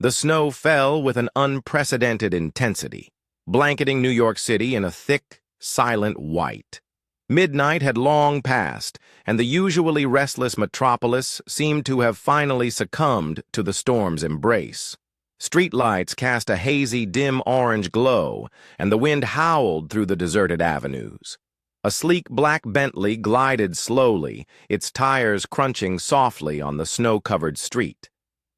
The snow fell with an unprecedented intensity, blanketing New York City in a thick, silent white. Midnight had long passed, and the usually restless metropolis seemed to have finally succumbed to the storm's embrace. Streetlights cast a hazy, dim orange glow, and the wind howled through the deserted avenues. A sleek black Bentley glided slowly, its tires crunching softly on the snow-covered street.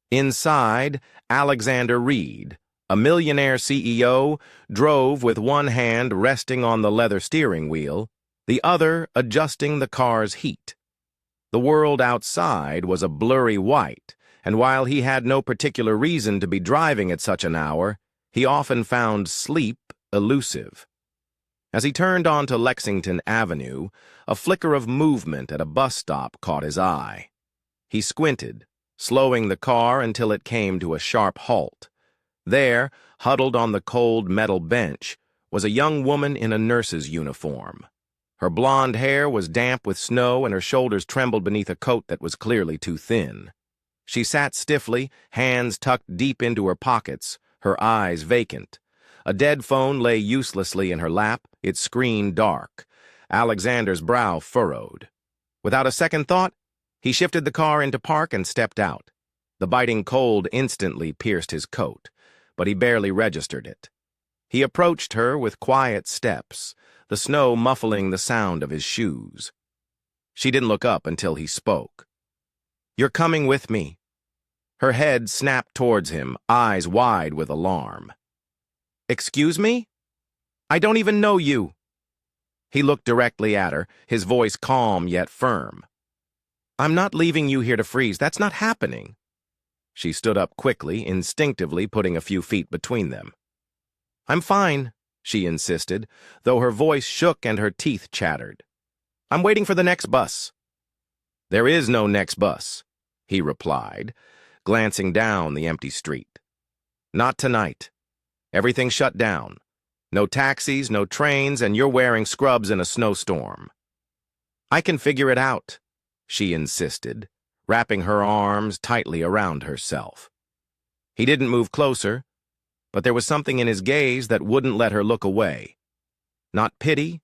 Inside, Alexander Reed, a millionaire CEO, drove with one hand resting on the leather steering wheel, the other adjusting the car's heat. The world outside was a blurry white, and while he had no particular reason to be driving at such an hour, he often found sleep elusive. As he turned onto Lexington Avenue, a flicker of movement at a bus stop caught his eye. He squinted, slowing the car until it came to a sharp halt. There, huddled on the cold metal bench, was a young woman in a nurse's uniform. Her blonde hair was damp with snow and her shoulders trembled beneath a coat that was clearly too thin. She sat stiffly, hands tucked deep into her pockets, her eyes vacant. A dead phone lay uselessly in her lap, its screen dark. Alexander's brow furrowed. Without a second thought, he shifted the car into park and stepped out. The biting cold instantly pierced his coat, but he barely registered it. He approached her with quiet steps, the snow muffling the sound of his shoes. She didn't look up until he spoke. "You're coming with me." Her head snapped towards him, eyes wide with alarm. "Excuse me? I don't even know you." He looked directly at her, his voice calm yet firm. "I'm not leaving you here to freeze. That's not happening." She stood up quickly, instinctively putting a few feet between them. "I'm fine," she insisted, though her voice shook and her teeth chattered. "I'm waiting for the next bus." "There is no next bus," he replied, glancing down the empty street. "Not tonight. Everything shut down. No taxis, no trains, and you're wearing scrubs in a snowstorm." "I can figure it out," she insisted, wrapping her arms tightly around herself. He didn't move closer, but there was something in his gaze that wouldn't let her look away. Not pity,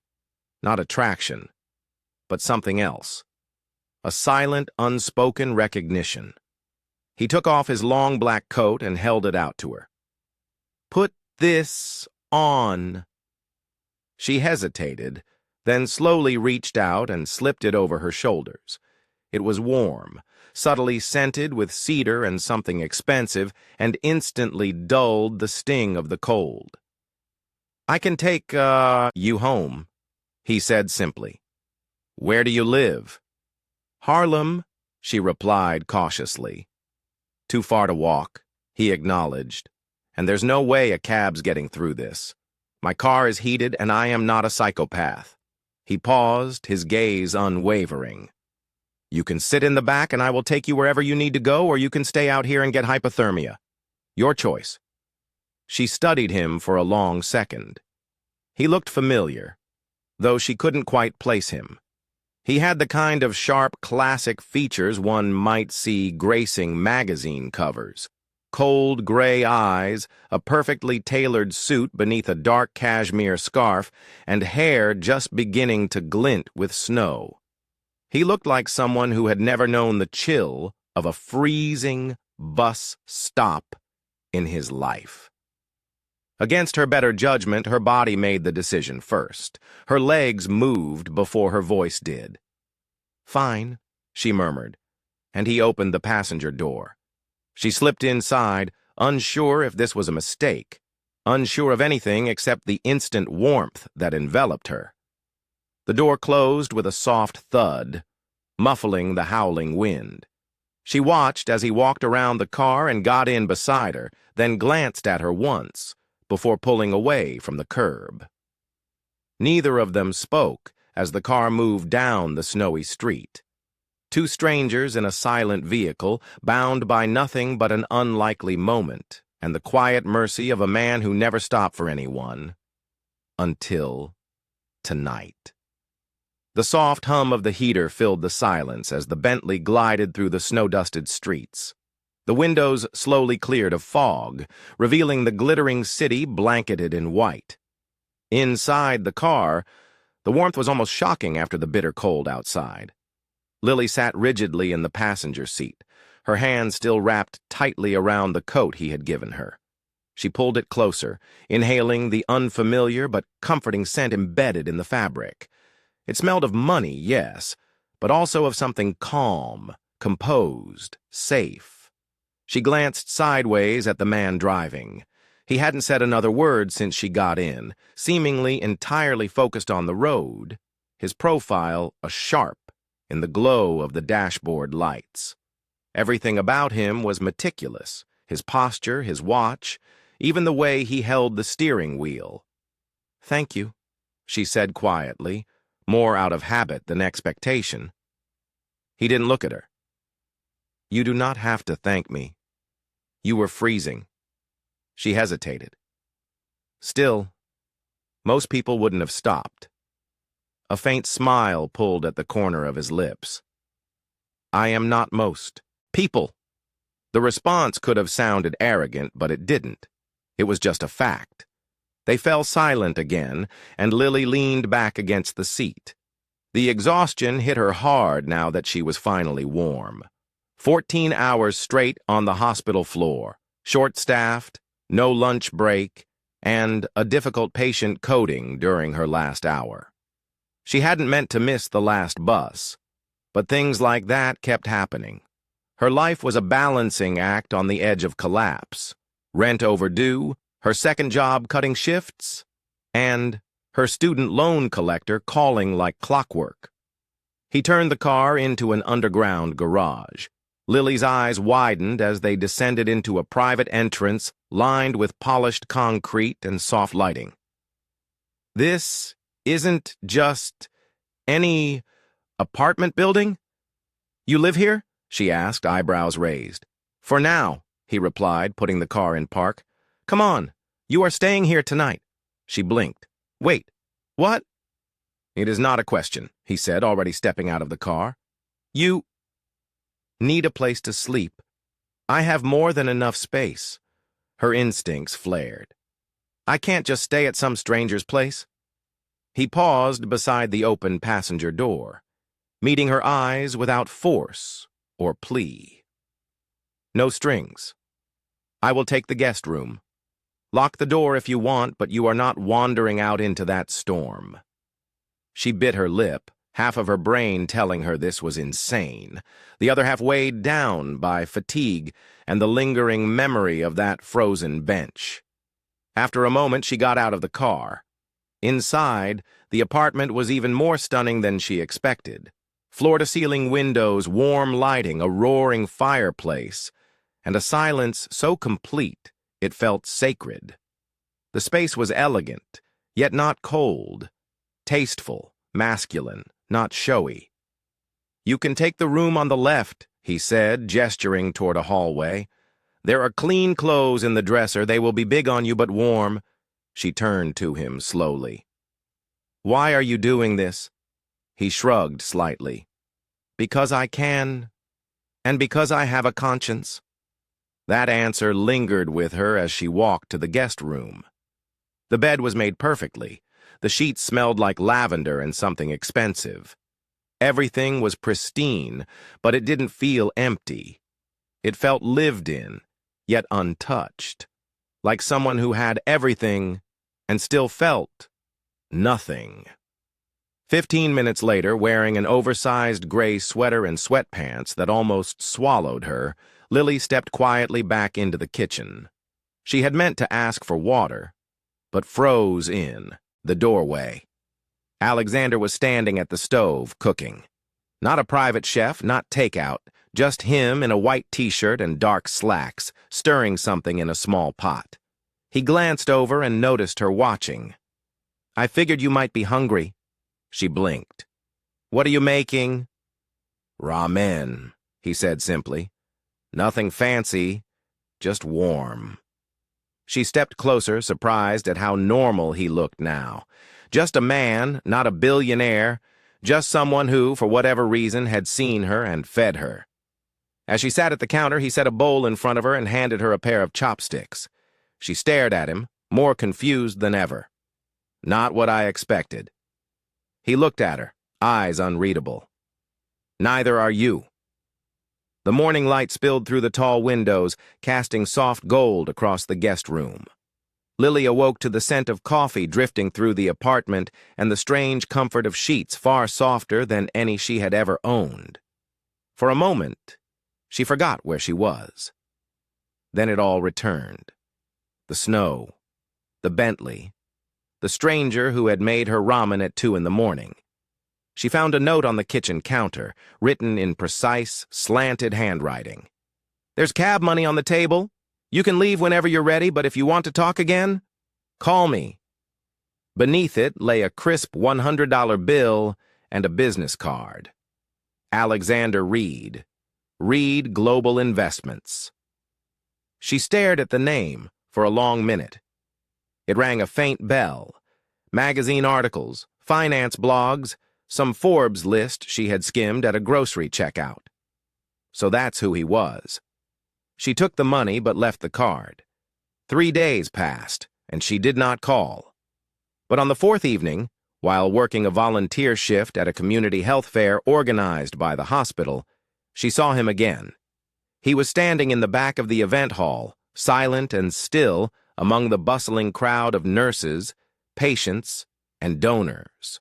not attraction, but something else. A silent, unspoken recognition. He took off his long black coat and held it out to her. "Put this on." She hesitated, then slowly reached out and slipped it over her shoulders. It was warm, subtly scented with cedar and something expensive, and instantly dulled the sting of the cold. "I can take, you home," he said simply. "Where do you live?" "Harlem," she replied cautiously. "Too far to walk," he acknowledged. "And there's no way a cab's getting through this. My car is heated and I am not a psychopath." He paused, his gaze unwavering. "You can sit in the back and I will take you wherever you need to go, or you can stay out here and get hypothermia. Your choice." She studied him for a long second. He looked familiar, though she couldn't quite place him. He had the kind of sharp, classic features one might see gracing magazine covers. Cold gray eyes, a perfectly tailored suit beneath a dark cashmere scarf, and hair just beginning to glint with snow. He looked like someone who had never known the chill of a freezing bus stop in his life. Against her better judgment, her body made the decision first. Her legs moved before her voice did. "Fine," she murmured, and he opened the passenger door. She slipped inside, unsure if this was a mistake, unsure of anything except the instant warmth that enveloped her. The door closed with a soft thud, muffling the howling wind. She watched as he walked around the car and got in beside her, then glanced at her once, before pulling away from the curb. Neither of them spoke as the car moved down the snowy street. Two strangers in a silent vehicle, bound by nothing but an unlikely moment and the quiet mercy of a man who never stopped for anyone. Until tonight. The soft hum of the heater filled the silence as the Bentley glided through the snow-dusted streets. The windows slowly cleared of fog, revealing the glittering city blanketed in white. Inside the car, the warmth was almost shocking after the bitter cold outside. Lily sat rigidly in the passenger seat, her hands still wrapped tightly around the coat he had given her. She pulled it closer, inhaling the unfamiliar but comforting scent embedded in the fabric. It smelled of money, yes, but also of something calm, composed, safe. She glanced sideways at the man driving. He hadn't said another word since she got in, seemingly entirely focused on the road, his profile a sharp in the glow of the dashboard lights. Everything about him was meticulous, his posture, his watch, even the way he held the steering wheel. "Thank you," she said quietly, more out of habit than expectation. He didn't look at her. "You do not have to thank me. You were freezing." She hesitated. Still, most people wouldn't have stopped. A faint smile pulled at the corner of his lips. "I am not most people." The response could have sounded arrogant, but it didn't. It was just a fact. They fell silent again, and Lily leaned back against the seat. The exhaustion hit her hard now that she was finally warm. 14 hours straight on the hospital floor, short-staffed, no lunch break, and a difficult patient coding during her last hour. She hadn't meant to miss the last bus, but things like that kept happening. Her life was a balancing act on the edge of collapse. Rent overdue, her second job cutting shifts, and her student loan collector calling like clockwork. He turned the car into an underground garage. Lily's eyes widened as they descended into a private entrance lined with polished concrete and soft lighting. "This isn't just any apartment building? You live here?" she asked, eyebrows raised. "For now," he replied, putting the car in park. "Come on, you are staying here tonight." She blinked. "Wait, what?" "It is not a question," he said, already stepping out of the car. "You need a place to sleep. I have more than enough space." Her instincts flared. "I can't just stay at some stranger's place." He paused beside the open passenger door, meeting her eyes without force or plea. "No strings. I will take the guest room. Lock the door if you want, but you are not wandering out into that storm." She bit her lip, half of her brain telling her this was insane, the other half weighed down by fatigue and the lingering memory of that frozen bench. After a moment, she got out of the car. Inside, the apartment was even more stunning than she expected. Floor-to-ceiling windows, warm lighting, a roaring fireplace, and a silence so complete it felt sacred. The space was elegant, yet not cold, tasteful, masculine, not showy. "You can take the room on the left," he said, gesturing toward a hallway. "There are clean clothes in the dresser. They will be big on you but warm." She turned to him slowly. "Why are you doing this?" He shrugged slightly. "Because I can, and because I have a conscience." That answer lingered with her as she walked to the guest room. The bed was made perfectly. The sheets smelled like lavender and something expensive. Everything was pristine, but it didn't feel empty. It felt lived in, yet untouched, like someone who had everything and still felt nothing. 15 minutes later, wearing an oversized gray sweater and sweatpants that almost swallowed her, Lily stepped quietly back into the kitchen. She had meant to ask for water, but froze in the doorway. Alexander was standing at the stove, cooking. Not a private chef, not takeout, just him in a white t-shirt and dark slacks, stirring something in a small pot. He glanced over and noticed her watching. "I figured you might be hungry." She blinked. "What are you making?" "Ramen," he said simply. "Nothing fancy, just warm." She stepped closer, surprised at how normal he looked now. Just a man, not a billionaire, just someone who, for whatever reason, had seen her and fed her. As she sat at the counter, he set a bowl in front of her and handed her a pair of chopsticks. She stared at him, more confused than ever. Not what I expected. He looked at her, eyes unreadable. Neither are you. The morning light spilled through the tall windows, casting soft gold across the guest room. Lily awoke to the scent of coffee drifting through the apartment and the strange comfort of sheets far softer than any she had ever owned. For a moment, she forgot where she was. Then it all returned. The snow, the Bentley, the stranger who had made her ramen at 2 a.m. She found a note on the kitchen counter, written in precise, slanted handwriting. "There's cab money on the table. You can leave whenever you're ready, but if you want to talk again, call me." Beneath it lay a crisp $100 bill and a business card. Alexander Reed, Reed Global Investments. She stared at the name for a long minute. It rang a faint bell. Magazine articles, finance blogs, some Forbes list she had skimmed at a grocery checkout. So that's who he was. She took the money but left the card. 3 days passed, and she did not call. But on the 4th evening, while working a volunteer shift at a community health fair organized by the hospital, she saw him again. He was standing in the back of the event hall, silent and still among the bustling crowd of nurses, patients, and donors.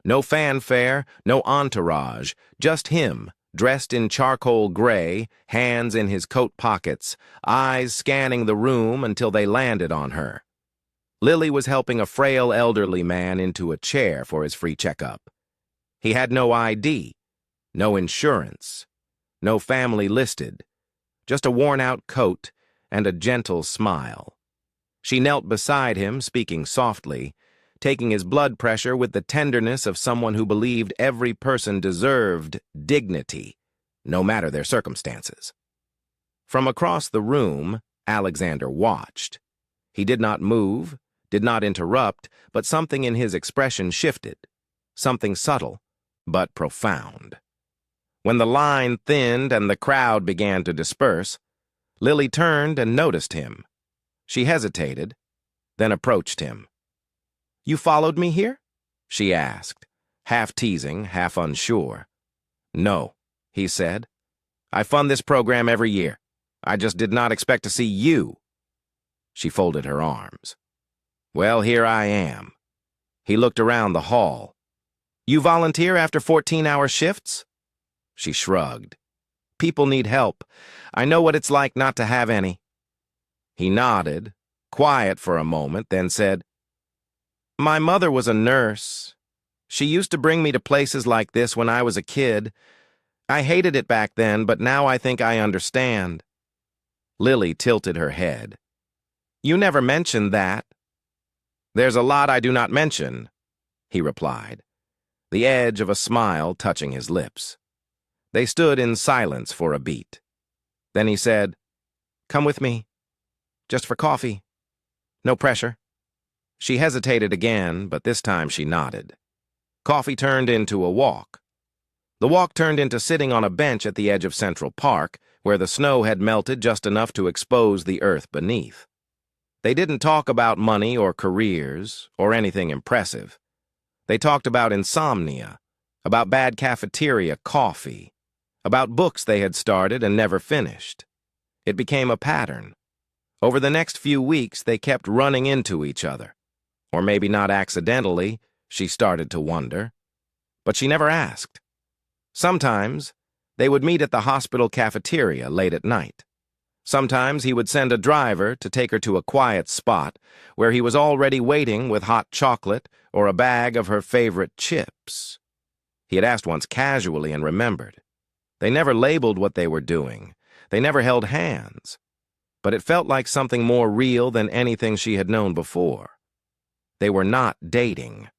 No fanfare, no entourage, just him, dressed in charcoal gray, hands in his coat pockets, eyes scanning the room until they landed on her. Lily was helping a frail elderly man into a chair for his free checkup. He had no ID, no insurance, no family listed, just a worn-out coat and a gentle smile. She knelt beside him, speaking softly, taking his blood pressure with the tenderness of someone who believed every person deserved dignity, no matter their circumstances. From across the room, Alexander watched. He did not move, did not interrupt, but something in his expression shifted, something subtle, but profound. When the line thinned and the crowd began to disperse, Lily turned and noticed him. She hesitated, then approached him. "You followed me here?" she asked, half teasing, half unsure. "No," he said. "I fund this program every year. I just did not expect to see you." She folded her arms. "Well, here I am." He looked around the hall. "You volunteer after 14-hour shifts?" She shrugged. "People need help. I know what it's like not to have any." He nodded, quiet for a moment, then said, "My mother was a nurse. She used to bring me to places like this when I was a kid. I hated it back then, but now I think I understand." Lily tilted her head. "You never mentioned that." "There's a lot I do not mention," he replied, the edge of a smile touching his lips. They stood in silence for a beat. Then he said, "Come with me. Just for coffee. No pressure." She hesitated again, but this time she nodded. Coffee turned into a walk. The walk turned into sitting on a bench at the edge of Central Park, where the snow had melted just enough to expose the earth beneath. They didn't talk about money or careers or anything impressive. They talked about insomnia, about bad cafeteria coffee, about books they had started and never finished. It became a pattern. Over the next few weeks, they kept running into each other. Or maybe not accidentally, she started to wonder. But she never asked. Sometimes, they would meet at the hospital cafeteria late at night. Sometimes he would send a driver to take her to a quiet spot where he was already waiting with hot chocolate or a bag of her favorite chips. He had asked once casually and remembered. They never labeled what they were doing. They never held hands. But it felt like something more real than anything she had known before. They were not dating.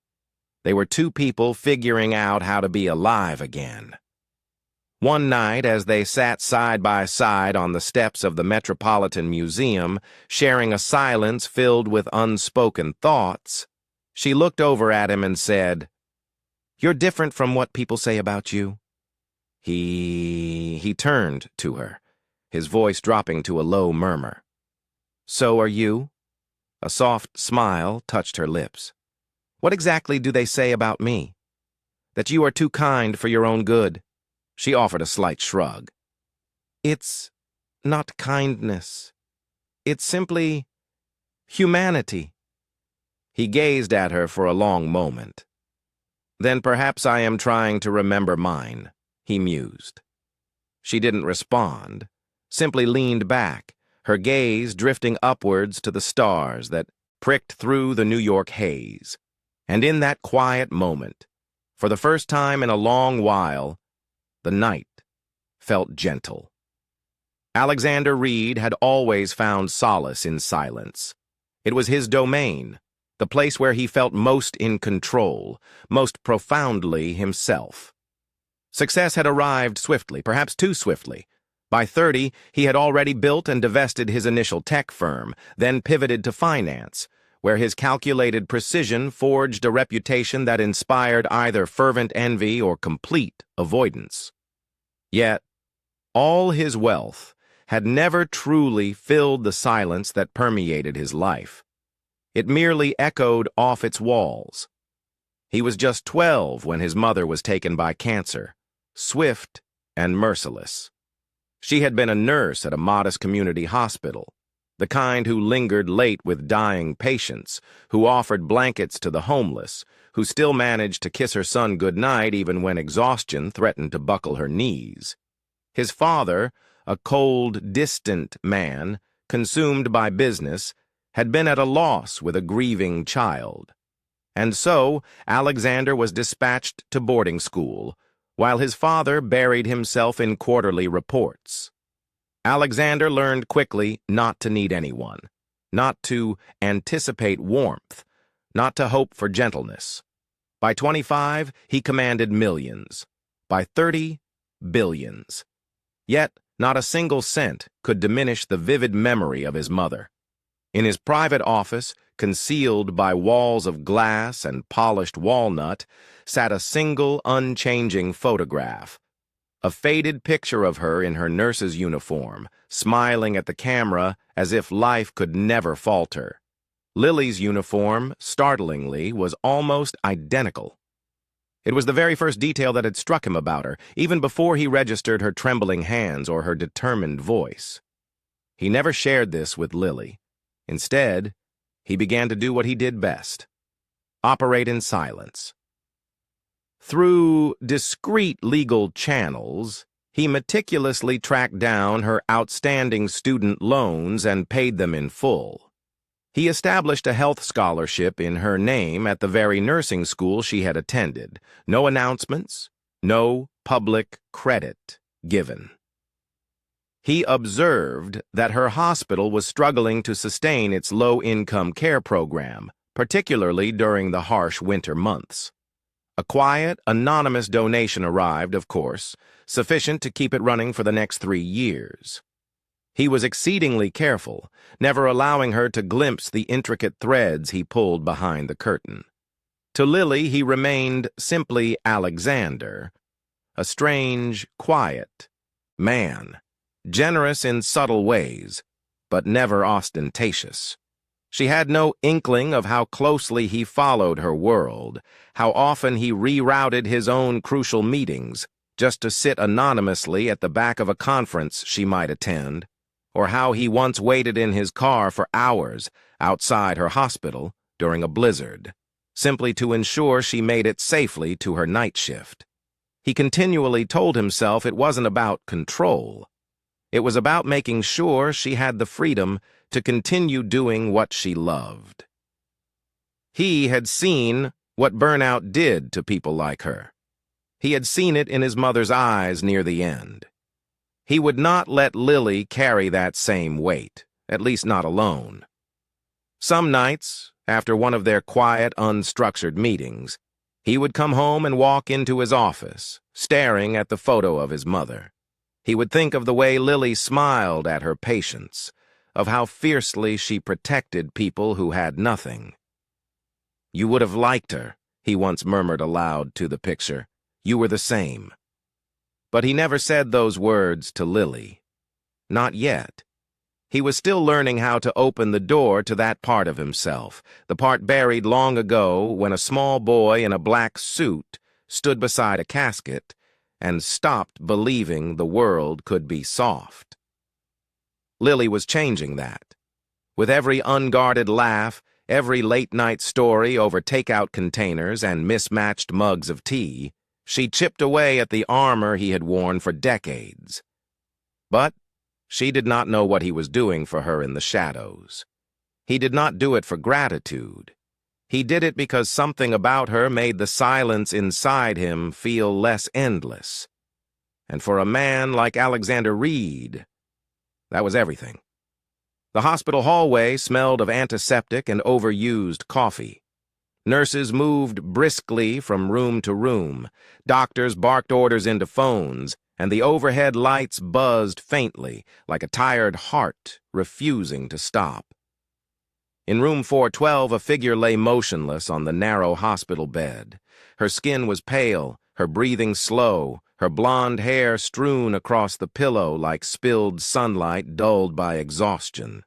They were two people figuring out how to be alive again. One night, as they sat side by side on the steps of the Metropolitan Museum, sharing a silence filled with unspoken thoughts, she looked over at him and said, "You're different from what people say about you." He turned to her, his voice dropping to a low murmur. "So are you?" A soft smile touched her lips. "What exactly do they say about me? That you are too kind for your own good." She offered a slight shrug. "It's not kindness. It's simply humanity." He gazed at her for a long moment. "Then perhaps I am trying to remember mine," he mused. She didn't respond, simply leaned back, her gaze drifting upwards to the stars that pricked through the New York haze. And in that quiet moment, for the first time in a long while, the night felt gentle. Alexander Reed had always found solace in silence. It was his domain, the place where he felt most in control, most profoundly himself. Success had arrived swiftly, perhaps too swiftly. By 30, he had already built and divested his initial tech firm, then pivoted to finance, where his calculated precision forged a reputation that inspired either fervent envy or complete avoidance. Yet, all his wealth had never truly filled the silence that permeated his life. It merely echoed off its walls. He was just 12 when his mother was taken by cancer, swift and merciless. She had been a nurse at a modest community hospital, the kind who lingered late with dying patients, who offered blankets to the homeless, who still managed to kiss her son goodnight even when exhaustion threatened to buckle her knees. His father, a cold, distant man, consumed by business, had been at a loss with a grieving child. And so Alexander was dispatched to boarding school, while his father buried himself in quarterly reports. Alexander learned quickly not to need anyone, not to anticipate warmth, not to hope for gentleness. By 25, he commanded millions. By 30, billions. Yet, not a single cent could diminish the vivid memory of his mother. In his private office, concealed by walls of glass and polished walnut, sat a single unchanging photograph. A faded picture of her in her nurse's uniform, smiling at the camera as if life could never falter. Lily's uniform, startlingly, was almost identical. It was the very first detail that had struck him about her, even before he registered her trembling hands or her determined voice. He never shared this with Lily. Instead, he began to do what he did best: operate in silence. Through discreet legal channels, he meticulously tracked down her outstanding student loans and paid them in full. He established a health scholarship in her name at the very nursing school she had attended. No announcements, no public credit given. He observed that her hospital was struggling to sustain its low-income care program, particularly during the harsh winter months. A quiet, anonymous donation arrived, of course, sufficient to keep it running for the next 3 years. He was exceedingly careful, never allowing her to glimpse the intricate threads he pulled behind the curtain. To Lily, he remained simply Alexander, a strange, quiet man, generous in subtle ways, but never ostentatious. She had no inkling of how closely he followed her world, how often he rerouted his own crucial meetings just to sit anonymously at the back of a conference she might attend, or how he once waited in his car for hours outside her hospital during a blizzard, simply to ensure she made it safely to her night shift. He continually told himself it wasn't about control. It was about making sure she had the freedom to continue doing what she loved. He had seen what burnout did to people like her. He had seen it in his mother's eyes near the end. He would not let Lily carry that same weight, at least not alone. Some nights, after one of their quiet, unstructured meetings, he would come home and walk into his office, staring at the photo of his mother. He would think of the way Lily smiled at her patients, of how fiercely she protected people who had nothing. "You would have liked her," he once murmured aloud to the picture. "You were the same." But he never said those words to Lily. Not yet. He was still learning how to open the door to that part of himself, the part buried long ago when a small boy in a black suit stood beside a casket and stopped believing the world could be soft. Lily was changing that. With every unguarded laugh, every late-night story over takeout containers and mismatched mugs of tea, she chipped away at the armor he had worn for decades. But she did not know what he was doing for her in the shadows. He did not do it for gratitude. He did it because something about her made the silence inside him feel less endless. And for a man like Alexander Reed, that was everything. The hospital hallway smelled of antiseptic and overused coffee. Nurses moved briskly from room to room. Doctors barked orders into phones, and the overhead lights buzzed faintly, like a tired heart refusing to stop. In room 412, a figure lay motionless on the narrow hospital bed. Her skin was pale, her breathing slow, her blonde hair strewn across the pillow like spilled sunlight dulled by exhaustion.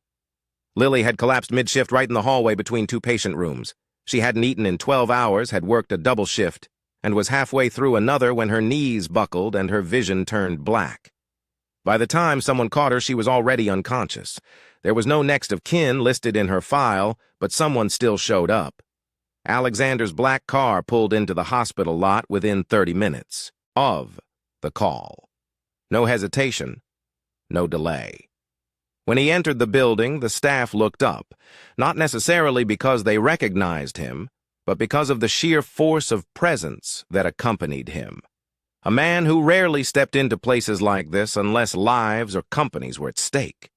Lily had collapsed mid-shift right in the hallway between two patient rooms. She hadn't eaten in 12 hours, had worked a double shift, and was halfway through another when her knees buckled and her vision turned black. By the time someone caught her, she was already unconscious. There was no next of kin listed in her file, but someone still showed up. Alexander's black car pulled into the hospital lot within 30 minutes of the call. No hesitation, no delay. When he entered the building, the staff looked up, not necessarily because they recognized him, but because of the sheer force of presence that accompanied him. A man who rarely stepped into places like this unless lives or companies were at stake.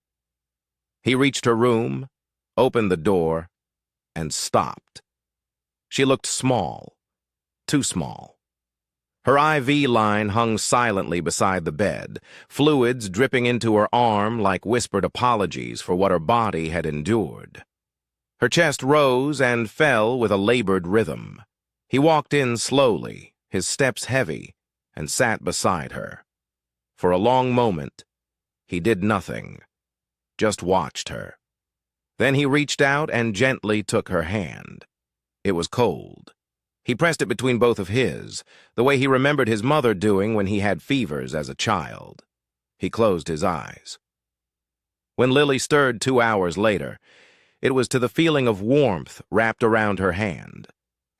He reached her room, opened the door, and stopped. She looked small, too small. Her IV line hung silently beside the bed, fluids dripping into her arm like whispered apologies for what her body had endured. Her chest rose and fell with a labored rhythm. He walked in slowly, his steps heavy, and sat beside her. For a long moment, he did nothing, just watched her. Then he reached out and gently took her hand. It was cold. He pressed it between both of his, the way he remembered his mother doing when he had fevers as a child. He closed his eyes. When Lily stirred 2 hours later, it was to the feeling of warmth wrapped around her hand.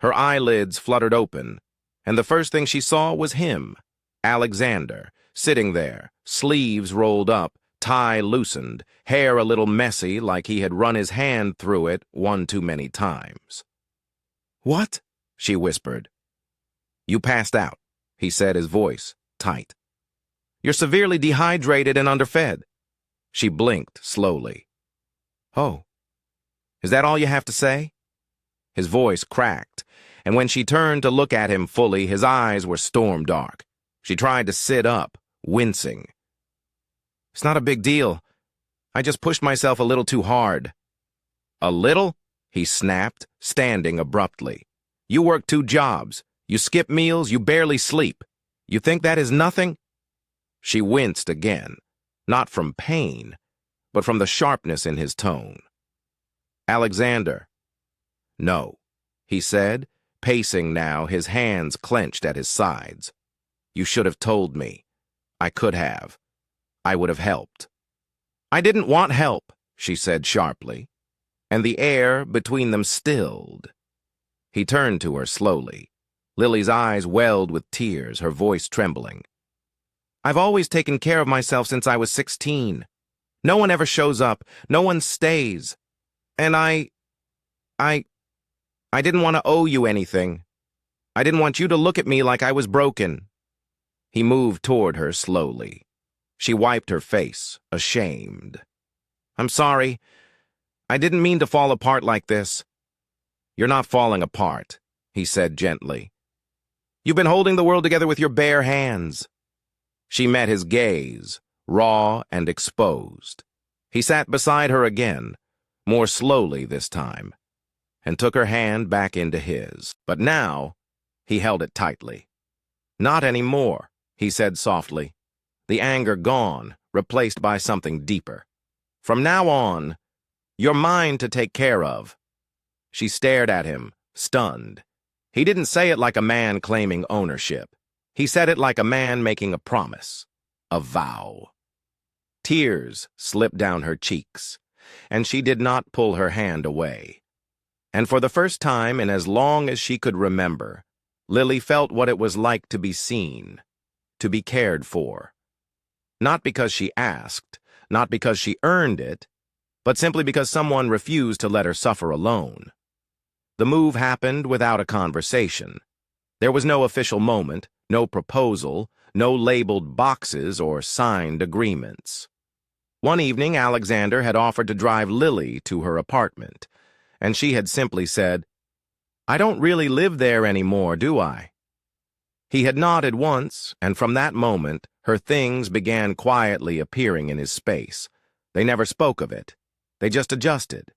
Her eyelids fluttered open, and the first thing she saw was him, Alexander, sitting there, sleeves rolled up, tie loosened, hair a little messy like he had run his hand through it one too many times. "What?" she whispered. "You passed out," he said, his voice tight. "You're severely dehydrated and underfed." She blinked slowly. "Oh, is that all you have to say?" His voice cracked, and when she turned to look at him fully, his eyes were storm dark. She tried to sit up, wincing. "It's not a big deal. I just pushed myself a little too hard." "A little?" he snapped, standing abruptly. "You work 2 jobs. You skip meals. You barely sleep. You think that is nothing?" She winced again, not from pain, but from the sharpness in his tone. "Alexander." "No," he said, pacing now, his hands clenched at his sides. "You should have told me. I could have. I would have helped." "I didn't want help," she said sharply, and the air between them stilled. He turned to her slowly. Lily's eyes welled with tears, her voice trembling. "I've always taken care of myself since I was 16. No one ever shows up. No one stays. And I didn't want to owe you anything. I didn't want you to look at me like I was broken." He moved toward her slowly. She wiped her face, ashamed. "I'm sorry. I didn't mean to fall apart like this." "You're not falling apart," he said gently. "You've been holding the world together with your bare hands." She met his gaze, raw and exposed. He sat beside her again, more slowly this time, and took her hand back into his. But now, he held it tightly. "Not anymore," he said softly, the anger gone, replaced by something deeper. From now on, you're mine to take care of. She stared at him, stunned. He didn't say it like a man claiming ownership. He said it like a man making a promise, a vow. Tears slipped down her cheeks, and she did not pull her hand away. And for the first time in as long as she could remember, Lily felt what it was like to be seen, to be cared for. Not because she asked, not because she earned it, but simply because someone refused to let her suffer alone. The move happened without a conversation. There was no official moment, no proposal, no labeled boxes or signed agreements. One evening, Alexander had offered to drive Lily to her apartment, and she had simply said, "I don't really live there anymore, do I?" He had nodded once, and from that moment, her things began quietly appearing in his space. They never spoke of it. They just adjusted.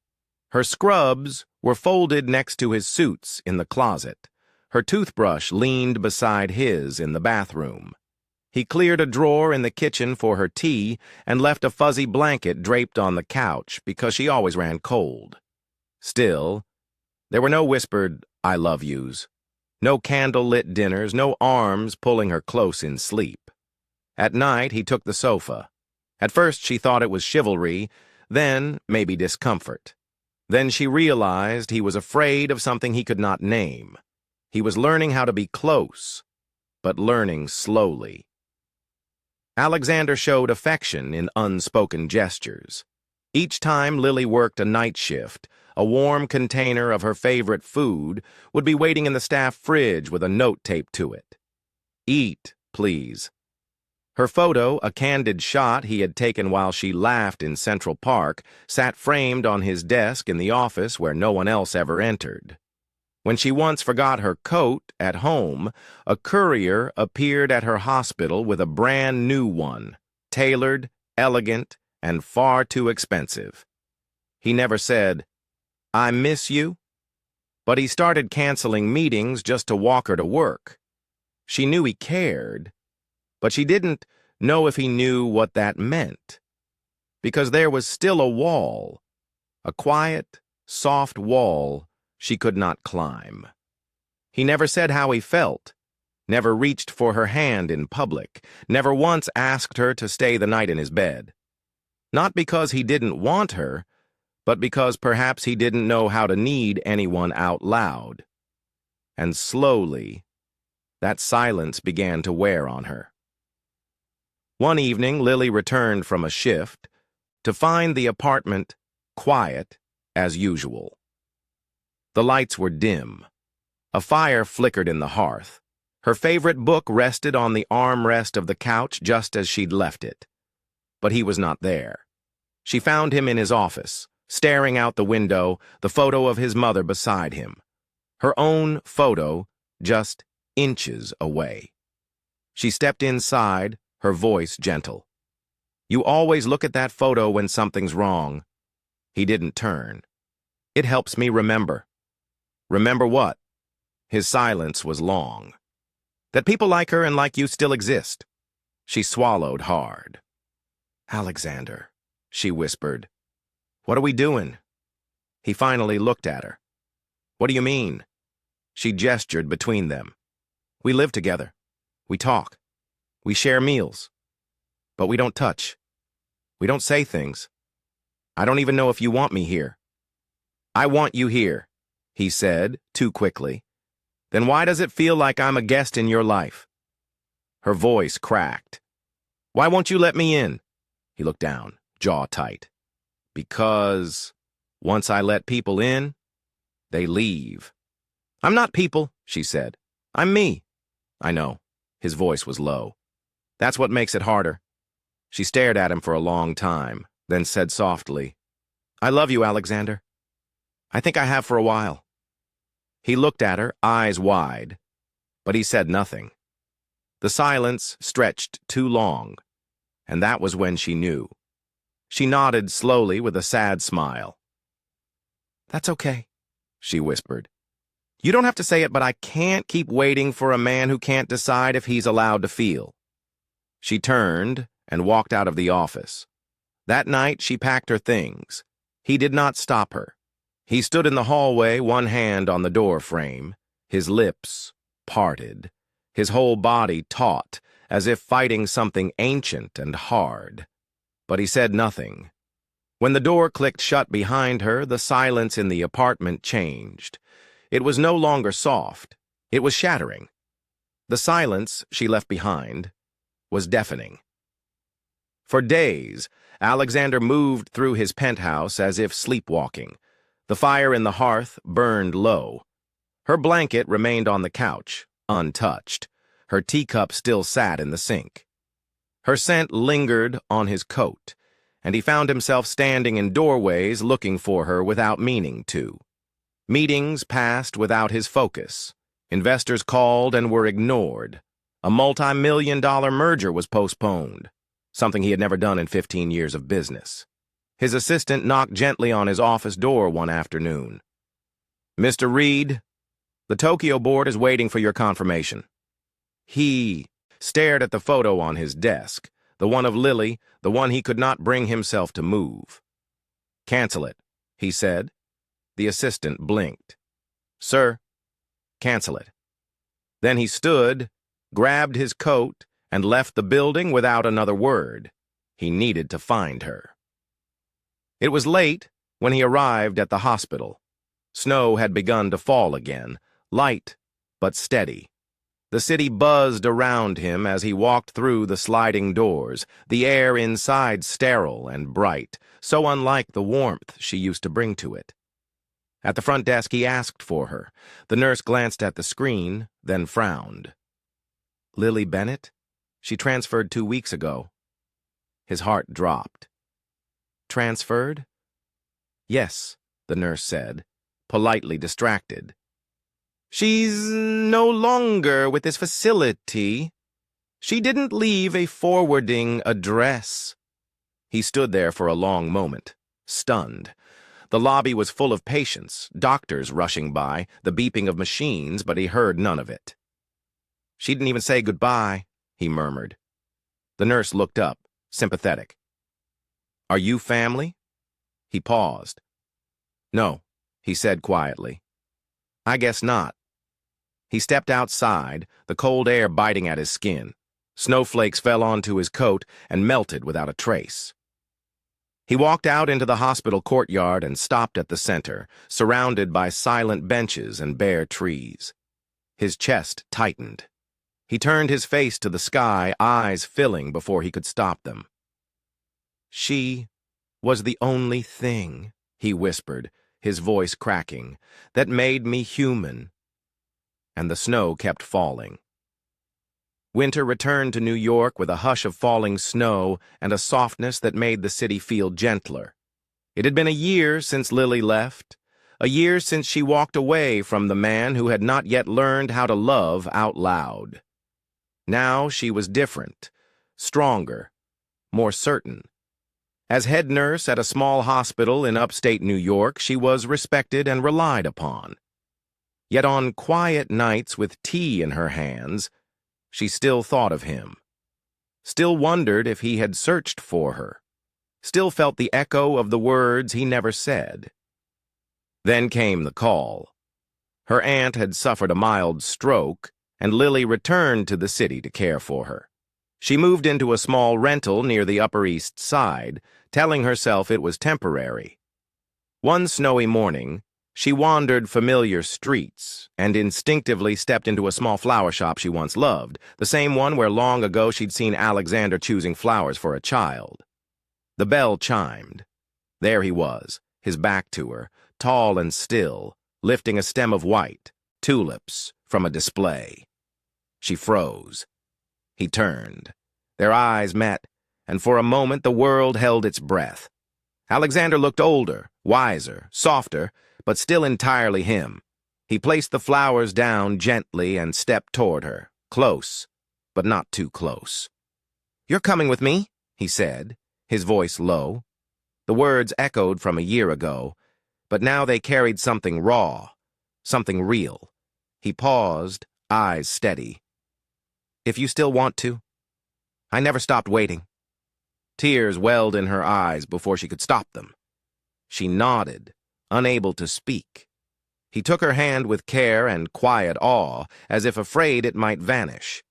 Her scrubs were folded next to his suits in the closet. Her toothbrush leaned beside his in the bathroom. He cleared a drawer in the kitchen for her tea and left a fuzzy blanket draped on the couch because she always ran cold. Still, there were no whispered "I love yous," no candle-lit dinners, no arms pulling her close in sleep. At night, he took the sofa. At first, she thought it was chivalry, then maybe discomfort. Then she realized he was afraid of something he could not name. He was learning how to be close, but learning slowly. Alexander showed affection in unspoken gestures. Each time Lily worked a night shift, a warm container of her favorite food would be waiting in the staff fridge with a note taped to it. "Eat, please." Her photo, a candid shot he had taken while she laughed in Central Park, sat framed on his desk in the office where no one else ever entered. When she once forgot her coat at home, a courier appeared at her hospital with a brand new one, tailored, elegant, and far too expensive. He never said, "I miss you," but he started canceling meetings just to walk her to work. She knew he cared, but she didn't know if he knew what that meant. Because there was still a wall, a quiet, soft wall she could not climb. He never said how he felt, never reached for her hand in public, never once asked her to stay the night in his bed. Not because he didn't want her, but because perhaps he didn't know how to need anyone out loud. And slowly, that silence began to wear on her. One evening, Lily returned from a shift to find the apartment quiet as usual. The lights were dim. A fire flickered in the hearth. Her favorite book rested on the armrest of the couch just as she'd left it. But he was not there. She found him in his office, staring out the window, the photo of his mother beside him. Her own photo just inches away. She stepped inside, her voice gentle. "You always look at that photo when something's wrong." He didn't turn. "It helps me remember." "Remember what?" His silence was long. "That people like her and like you still exist." She swallowed hard. "Alexander," she whispered. "What are we doing?" He finally looked at her. "What do you mean?" She gestured between them. "We live together. We talk. We share meals. But we don't touch. We don't say things. I don't even know if you want me here." "I want you here," he said, too quickly. "Then why does it feel like I'm a guest in your life?" Her voice cracked. "Why won't you let me in?" He looked down, jaw tight. "Because once I let people in, they leave." "I'm not people," she said. "I'm me." "I know." His voice was low. "That's what makes it harder." She stared at him for a long time, then said softly, "I love you, Alexander. I think I have for a while." He looked at her, eyes wide, but he said nothing. The silence stretched too long, and that was when she knew. She nodded slowly with a sad smile. "That's okay," she whispered. "You don't have to say it, but I can't keep waiting for a man who can't decide if he's allowed to feel." She turned and walked out of the office. That night, she packed her things. He did not stop her. He stood in the hallway, one hand on the door frame, his lips parted, his whole body taut, as if fighting something ancient and hard. But he said nothing. When the door clicked shut behind her, the silence in the apartment changed. It was no longer soft. It was shattering. The silence she left behind was deafening. For days, Alexander moved through his penthouse as if sleepwalking. The fire in the hearth burned low. Her blanket remained on the couch, untouched. Her teacup still sat in the sink. Her scent lingered on his coat, and he found himself standing in doorways looking for her without meaning to. Meetings passed without his focus. Investors called and were ignored. A multi-million-dollar merger was postponed, something he had never done in 15 years of business. His assistant knocked gently on his office door one afternoon. "Mr. Reed, the Tokyo board is waiting for your confirmation." He stared at the photo on his desk, the one of Lily, the one he could not bring himself to move. "Cancel it," he said. The assistant blinked. "Sir, cancel it." Then he stood, grabbed his coat, and left the building without another word. He needed to find her. It was late when he arrived at the hospital. Snow had begun to fall again, light but steady. The city buzzed around him as he walked through the sliding doors, the air inside sterile and bright, so unlike the warmth she used to bring to it. At the front desk, he asked for her. The nurse glanced at the screen, then frowned. "Lily Bennett? She transferred 2 weeks ago." His heart dropped. "Transferred?" "Yes," the nurse said, politely distracted. "She's no longer with this facility. She didn't leave a forwarding address." He stood there for a long moment, stunned. The lobby was full of patients, doctors rushing by, the beeping of machines, but he heard none of it. "She didn't even say goodbye," he murmured. The nurse looked up, sympathetic. "Are you family?" He paused. "No," he said quietly. "I guess not." He stepped outside, the cold air biting at his skin. Snowflakes fell onto his coat and melted without a trace. He walked out into the hospital courtyard and stopped at the center, surrounded by silent benches and bare trees. His chest tightened. He turned his face to the sky, eyes filling before he could stop them. "She was the only thing," he whispered, his voice cracking, "that made me human." And the snow kept falling. Winter returned to New York with a hush of falling snow and a softness that made the city feel gentler. It had been a year since Lily left, a year since she walked away from the man who had not yet learned how to love out loud. Now she was different, stronger, more certain. As head nurse at a small hospital in upstate New York, she was respected and relied upon. Yet on quiet nights with tea in her hands, she still thought of him, still wondered if he had searched for her, still felt the echo of the words he never said. Then came the call. Her aunt had suffered a mild stroke, and Lily returned to the city to care for her. She moved into a small rental near the Upper East Side, telling herself it was temporary. One snowy morning, she wandered familiar streets and instinctively stepped into a small flower shop she once loved, the same one where long ago she'd seen Alexander choosing flowers for a child. The bell chimed. There he was, his back to her, tall and still, lifting a stem of white, tulips, from a display. She froze. He turned. Their eyes met, and for a moment the world held its breath. Alexander looked older, wiser, softer, but still entirely him. He placed the flowers down gently and stepped toward her, close, but not too close. "You're coming with me," he said, his voice low. The words echoed from a year ago, but now they carried something raw, something real. He paused, eyes steady. "If you still want to." I never stopped waiting. Tears welled in her eyes before she could stop them. She nodded, unable to speak. He took her hand with care and quiet awe, as if afraid it might vanish.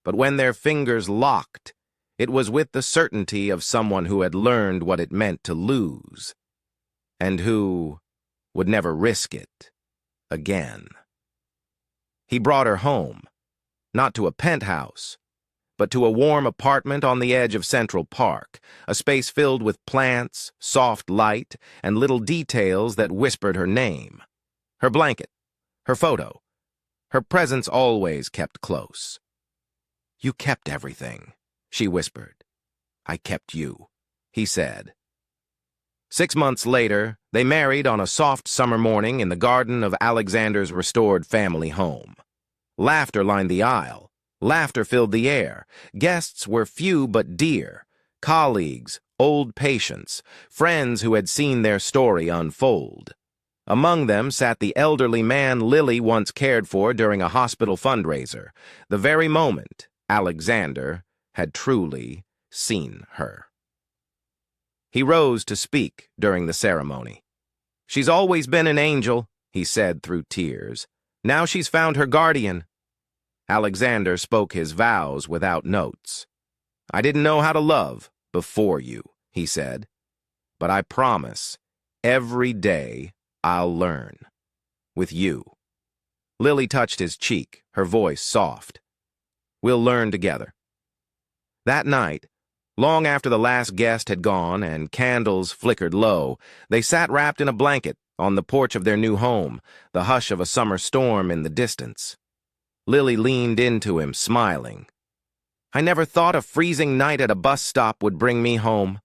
But when their fingers locked, it was with the certainty of someone who had learned what it meant to lose, and who would never risk it again. He brought her home, not to a penthouse, but to a warm apartment on the edge of Central Park, a space filled with plants, soft light, and little details that whispered her name. Her blanket, her photo, her presence always kept close. "You kept everything," she whispered. "I kept you," he said. 6 months later, they married on a soft summer morning in the garden of Alexander's restored family home. Laughter lined the aisle. Laughter filled the air. Guests were few but dear. Colleagues, old patients, friends who had seen their story unfold. Among them sat the elderly man Lily once cared for during a hospital fundraiser, the very moment Alexander had truly seen her. He rose to speak during the ceremony. "She's always been an angel," he said through tears. "Now she's found her guardian." Alexander spoke his vows without notes. "I didn't know how to love before you," he said. "But I promise, every day I'll learn. With you." Lily touched his cheek, her voice soft. "We'll learn together." That night, long after the last guest had gone and candles flickered low, they sat wrapped in a blanket on the porch of their new home, the hush of a summer storm in the distance. Lily leaned into him, smiling. "I never thought a freezing night at a bus stop would bring me home."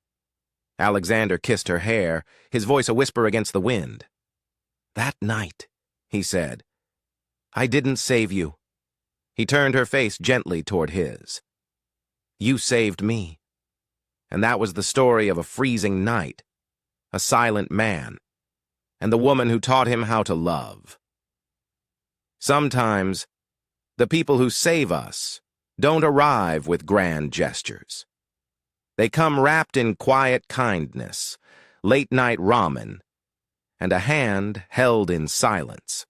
Alexander kissed her hair, his voice a whisper against the wind. "That night," he said, "I didn't save you." He turned her face gently toward his. "You saved me." And that was the story of a freezing night, a silent man, and the woman who taught him how to love. Sometimes, the people who save us don't arrive with grand gestures. They come wrapped in quiet kindness, late-night ramen, and a hand held in silence.